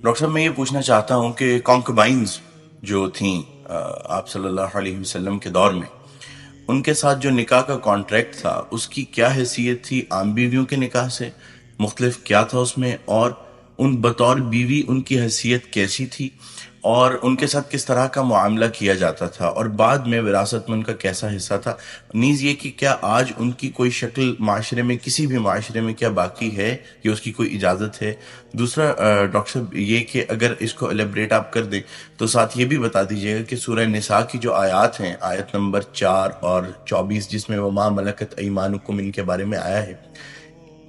Doctor صاحب میں یہ پوچھنا چاہتا ہوں کہ کانکوبائنز جو تھیں آپ صلی اللہ علیہ وسلم کے دور میں، ان کے ساتھ جو نکاح کا کانٹریکٹ تھا اس کی کیا حیثیت تھی عام بیویوں کے نکاح سے؟ مختلف کیا تھا اس میں؟ اور ان بطور بیوی ان کی حیثیت کیسی تھی، اور ان کے ساتھ کس طرح کا معاملہ کیا جاتا تھا، اور بعد میں وراثت میں ان کا کیسا حصہ تھا؟ نیز یہ کہ کیا آج ان کی کوئی شکل معاشرے میں، کسی بھی معاشرے میں کیا باقی ہے کہ اس کی کوئی اجازت ہے؟ دوسرا ڈاکٹر صاحب یہ کہ اگر اس کو الیبریٹ آپ کر دیں تو ساتھ یہ بھی بتا دیجیے گا کہ سورہ نساء کی جو آیات ہیں، آیت نمبر 4 اور 24، جس میں وما ملکت ایمانکم ان کے بارے میں آیا ہے،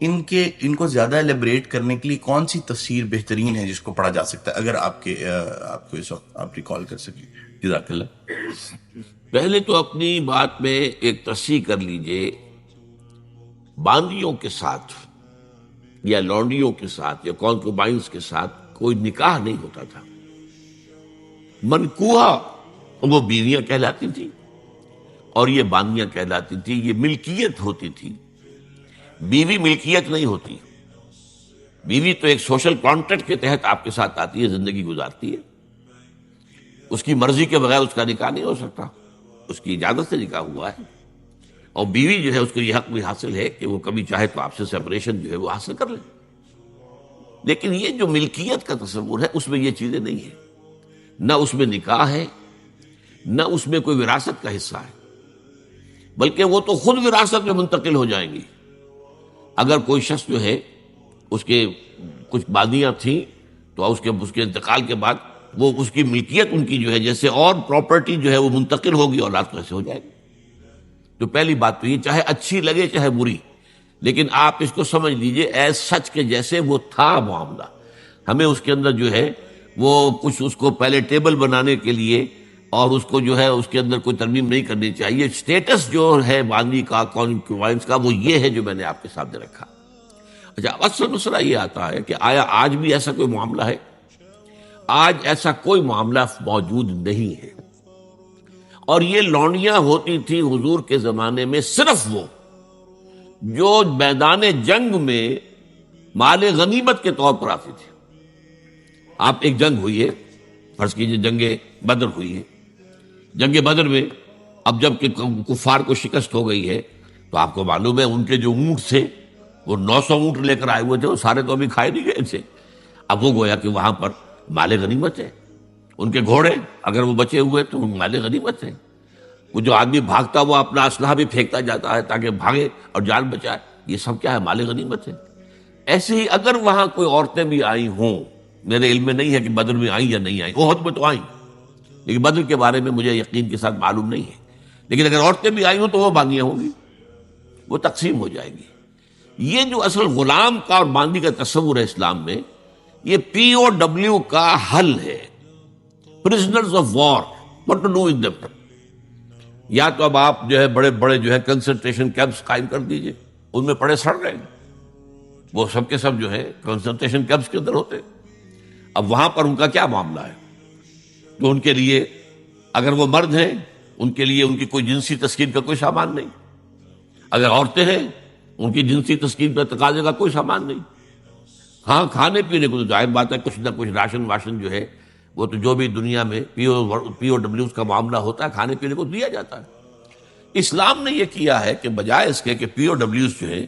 ان کو زیادہ الیبریٹ کرنے کے لیے کون سی تفسیر بہترین ہے جس کو پڑھا جا سکتا ہے، اگر آپ کو اس وقت آپ ریکال کر سکیں؟ جزاک اللہ۔ پہلے تو اپنی بات میں ایک تصحیح کر لیجئے، باندیوں کے ساتھ یا لونڈیوں کے ساتھ یا کانکوبائنز کے ساتھ کوئی نکاح نہیں ہوتا تھا۔ منکوحہ وہ بیویاں کہلاتی تھی اور یہ باندیاں کہلاتی تھی، یہ ملکیت ہوتی تھی۔ بیوی ملکیت نہیں ہوتی، بیوی تو ایک سوشل کانٹریکٹ کے تحت آپ کے ساتھ آتی ہے، زندگی گزارتی ہے، اس کی مرضی کے بغیر اس کا نکاح نہیں ہو سکتا، اس کی اجازت سے نکاح ہوا ہے، اور بیوی جو ہے اس کو یہ حق بھی حاصل ہے کہ وہ کبھی چاہے تو آپ سے سیپریشن جو ہے وہ حاصل کر لے۔ لیکن یہ جو ملکیت کا تصور ہے اس میں یہ چیزیں نہیں ہیں، نہ اس میں نکاح ہے، نہ اس میں کوئی وراثت کا حصہ ہے، بلکہ وہ تو خود وراثت میں منتقل ہو جائیں گی۔ اگر کوئی شخص جو ہے اس کے کچھ باندیاں تھیں تو اس کے انتقال کے بعد وہ اس کی ملکیت ان کی جو ہے جیسے اور پراپرٹی جو ہے وہ منتقل ہوگی، اولاد کو ایسے ہو جائے گی۔ تو پہلی بات تو یہ چاہے اچھی لگے چاہے بری، لیکن آپ اس کو سمجھ لیجئے ایز سچ کے جیسے وہ تھا معاملہ۔ ہمیں اس کے اندر جو ہے وہ کچھ اس کو پہلے ٹیبل بنانے کے لیے اور اس کو جو ہے اس کے اندر کوئی ترمیم نہیں کرنی چاہیے۔ سٹیٹس جو ہے باندی کا، کانکوبائنز کا، وہ یہ ہے جو میں نے آپ کے سامنے رکھا۔ اچھا، اصل مسئلہ یہ آتا ہے کہ آیا آج بھی ایسا کوئی معاملہ ہے؟ آج ایسا کوئی معاملہ موجود نہیں ہے، اور یہ لونڈیاں ہوتی تھیں حضور کے زمانے میں صرف وہ جو میدان جنگ میں مال غنیمت کے طور پر آتی تھی۔ آپ ایک جنگ ہوئی ہے، فرض کیجئے جنگ بدر ہوئی ہے، جنگ بدر میں اب جب کہ کفار کو شکست ہو گئی ہے تو آپ کو معلوم ہے ان کے جو اونٹ تھے وہ 900 اونٹ لے کر آئے ہوئے تھے، وہ سارے تو ابھی کھائے نہیں گئے تھے۔ اب وہ گویا کہ وہاں پر مال غنیمت ہے، ان کے گھوڑے اگر وہ بچے ہوئے تو مال غنیمت ہے۔ وہ جو آدمی بھاگتا وہ اپنا اسلحہ بھی پھینکتا جاتا ہے تاکہ بھاگے اور جان بچائے، یہ سب کیا ہے؟ مال غنیمت ہے۔ ایسے ہی اگر وہاں کوئی عورتیں بھی آئی ہوں، میرے علم میں نہیں ہے کہ بدر میں آئیں یا نہیں آئیں، احد میں تو آئیں، لیکن بدر کے بارے میں مجھے یقین کے ساتھ معلوم نہیں ہے، لیکن اگر عورتیں بھی آئی ہوں تو وہ باندیاں ہوں گی، وہ تقسیم ہو جائے گی۔ یہ جو اصل غلام کا اور باندی کا تصور ہے اسلام میں، یہ پی او ڈبلیو کا حل ہے، prisoners of war, what to do with them۔ یا تو اب آپ جو ہے بڑے بڑے جو ہے کنسنٹریشن کیمپس قائم کر دیجئے، ان میں پڑے سڑ رہے ہیں، وہ سب کے سب جو ہے کنسنٹریشن کیمپس کے اندر ہوتے۔ اب وہاں پر ان کا کیا معاملہ ہے؟ تو ان کے لیے اگر وہ مرد ہیں ان کے لیے ان کی کوئی جنسی تسکین کا کوئی سامان نہیں، اگر عورتیں ہیں ان کی جنسی تسکین پر تقاضے کا کوئی سامان نہیں۔ ہاں، کھانے پینے کو تو ظاہر بات ہے کچھ نہ کچھ راشن واشن جو ہے وہ تو جو بھی دنیا میں پی او ڈبلیوز کا معاملہ ہوتا ہے کھانے پینے کو دیا جاتا ہے۔ اسلام نے یہ کیا ہے کہ بجائے اس کے کہ پی او ڈبلیوز جو ہے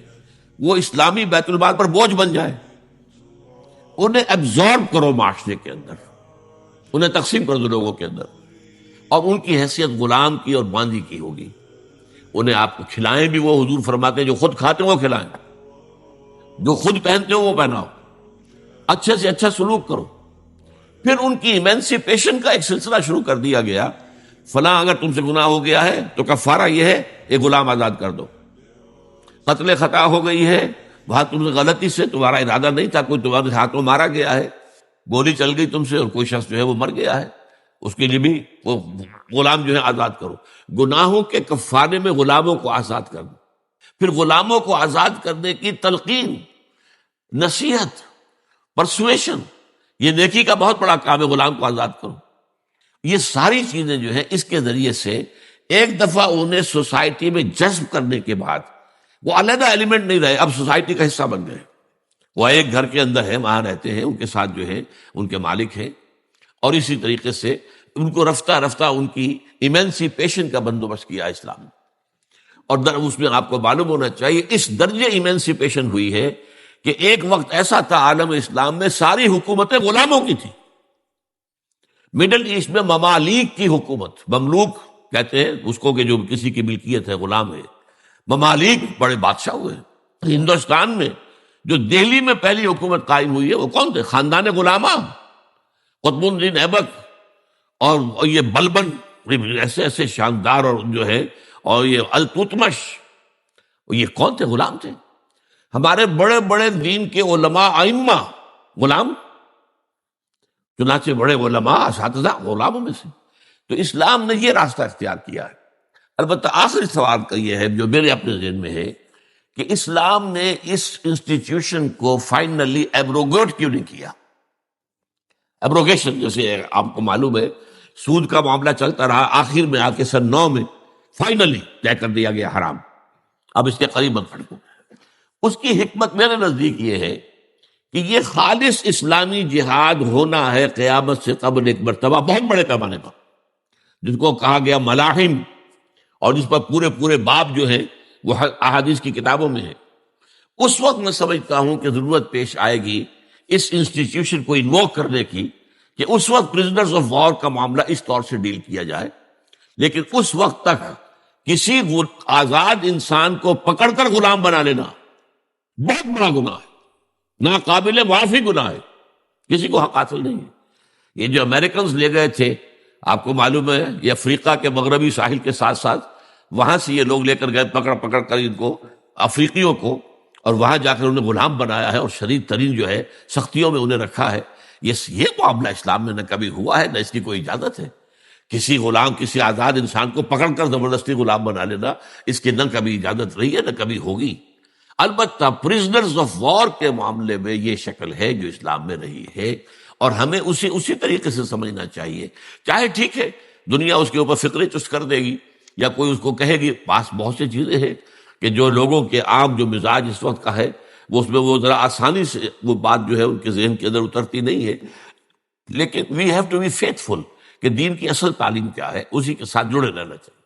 وہ اسلامی بیت المال پر بوجھ بن جائے، انہیں ایبزارب کرو معاشرے کے اندر، انہیں تقسیم کر دو لوگوں کے اندر، اور ان کی حیثیت غلام کی اور باندی کی ہوگی۔ انہیں آپ کو کھلائیں بھی وہ، حضور فرماتے ہیں جو خود کھاتے ہیں وہ کھلائیں، جو خود پہنتے ہو وہ پہناؤ، اچھے سے اچھا سلوک کرو۔ پھر ان کی ایمینسیپیشن کا ایک سلسلہ شروع کر دیا گیا، فلاں اگر تم سے گناہ ہو گیا ہے تو کفارہ یہ ہے ایک غلام آزاد کر دو، قتل خطا ہو گئی ہے، وہاں تم سے غلطی سے تمہارا ارادہ نہیں تھا، کوئی تمہارے ہاتھوں مارا گیا ہے، گولی چل گئی تم سے اور کوئی شخص جو ہے وہ مر گیا ہے، اس کے لیے بھی وہ غلام جو ہے آزاد کرو۔ گناہوں کے کفارے میں غلاموں کو آزاد کرنا، پھر غلاموں کو آزاد کرنے کی تلقین، نصیحت، پرسویشن، یہ نیکی کا بہت بڑا کام ہے، غلام کو آزاد کرو۔ یہ ساری چیزیں جو ہیں اس کے ذریعے سے ایک دفعہ انہیں سوسائٹی میں جذب کرنے کے بعد وہ علیحدہ ایلیمنٹ نہیں رہے، اب سوسائٹی کا حصہ بن گئے، وہ ایک گھر کے اندر ہے، وہاں رہتے ہیں، ان کے ساتھ جو ہے ان کے مالک ہیں، اور اسی طریقے سے ان کو رفتہ رفتہ ان کی ایمینسیپیشن کا بندوبست کیا اسلام نے۔ اور اس میں آپ کو معلوم ہونا چاہیے اس درجے ایمینسیپیشن ہوئی ہے کہ ایک وقت ایسا تھا عالم اسلام میں ساری حکومتیں غلاموں کی تھی۔ مڈل ایسٹ میں ممالک کی حکومت، مملوک کہتے ہیں اس کو کہ جو کسی کی ملکیت ہے، غلام ہے، ممالک بڑے بادشاہ ہوئے۔ ہندوستان میں جو دہلی میں پہلی حکومت قائم ہوئی ہے وہ کون تھے؟ خاندان غلامہ، قطب الدین ایبک اور یہ بلبن، ایسے ایسے شاندار، اور جو ہے اور یہ التتمش، یہ کون تھے؟ غلام تھے۔ ہمارے بڑے بڑے دین کے علماء ائمہ غلام، چنانچہ بڑے علماء اساتذہ غلاموں میں سے۔ تو اسلام نے یہ راستہ اختیار کیا ہے۔ البتہ آخری سوال کا یہ ہے جو میرے اپنے ذہن میں ہے کہ اسلام نے اس انسٹیٹیوشن کو فائنلی ایبروگیٹ کیوں نہیں کیا؟ ایبروگیشن، جیسے آپ کو معلوم ہے سود کا معاملہ چلتا رہا، آخر میں آ کے سن 9 میں فائنلی طے کر دیا گیا حرام، اب اس کے قریب مت پھڑکو۔ اس کی حکمت میرے نزدیک یہ ہے کہ یہ خالص اسلامی جہاد ہونا ہے قیامت سے قبل ایک مرتبہ بہت بڑے پیمانے پر، جس کو کہا گیا ملاحم، اور جس پر پورے پورے باب جو ہے وہ احادیث کی کتابوں میں ہے۔ اس وقت میں سمجھتا ہوں کہ ضرورت پیش آئے گی اس انسٹیٹیوشن کو انووک کرنے کی، کہ اس وقت پرزنرز آف وار کا معاملہ اس طور سے ڈیل کیا جائے، لیکن اس وقت تک کسی آزاد انسان کو پکڑ کر غلام بنا لینا بہت بڑا گناہ ہے، ناقابل معافی گناہ ہے، کسی کو حق حاصل نہیں ہے۔ یہ جو امریکنز لے گئے تھے، آپ کو معلوم ہے یہ افریقہ کے مغربی ساحل کے ساتھ ساتھ وہاں سے یہ لوگ لے کر گئے، پکڑ پکڑ کر ان کو، افریقیوں کو، اور وہاں جا کر انہیں غلام بنایا ہے اور شدید ترین جو ہے سختیوں میں انہیں رکھا ہے۔ یہ معاملہ اسلام میں نہ کبھی ہوا ہے، نہ اس کی کوئی اجازت ہے۔ کسی غلام، کسی آزاد انسان کو پکڑ کر زبردستی غلام بنا لینا، اس کی نہ کبھی اجازت رہی ہے نہ کبھی ہوگی۔ البتہ پرزنرز آف وار کے معاملے میں یہ شکل ہے جو اسلام میں رہی ہے، اور ہمیں اسی طریقے سے سمجھنا چاہیے۔ چاہے ٹھیک ہے دنیا اس کے اوپر فکرے چست کر دے گی، یا کوئی اس کو کہے گی، پاس بہت سی چیزیں ہیں کہ جو لوگوں کے عام جو مزاج اس وقت کا ہے وہ اس میں وہ ذرا آسانی سے وہ بات جو ہے ان کے ذہن کے اندر اترتی نہیں ہے، لیکن we have to be faithful کہ دین کی اصل تعلیم کیا ہے، اسی کے ساتھ جڑے رہنا چاہیے۔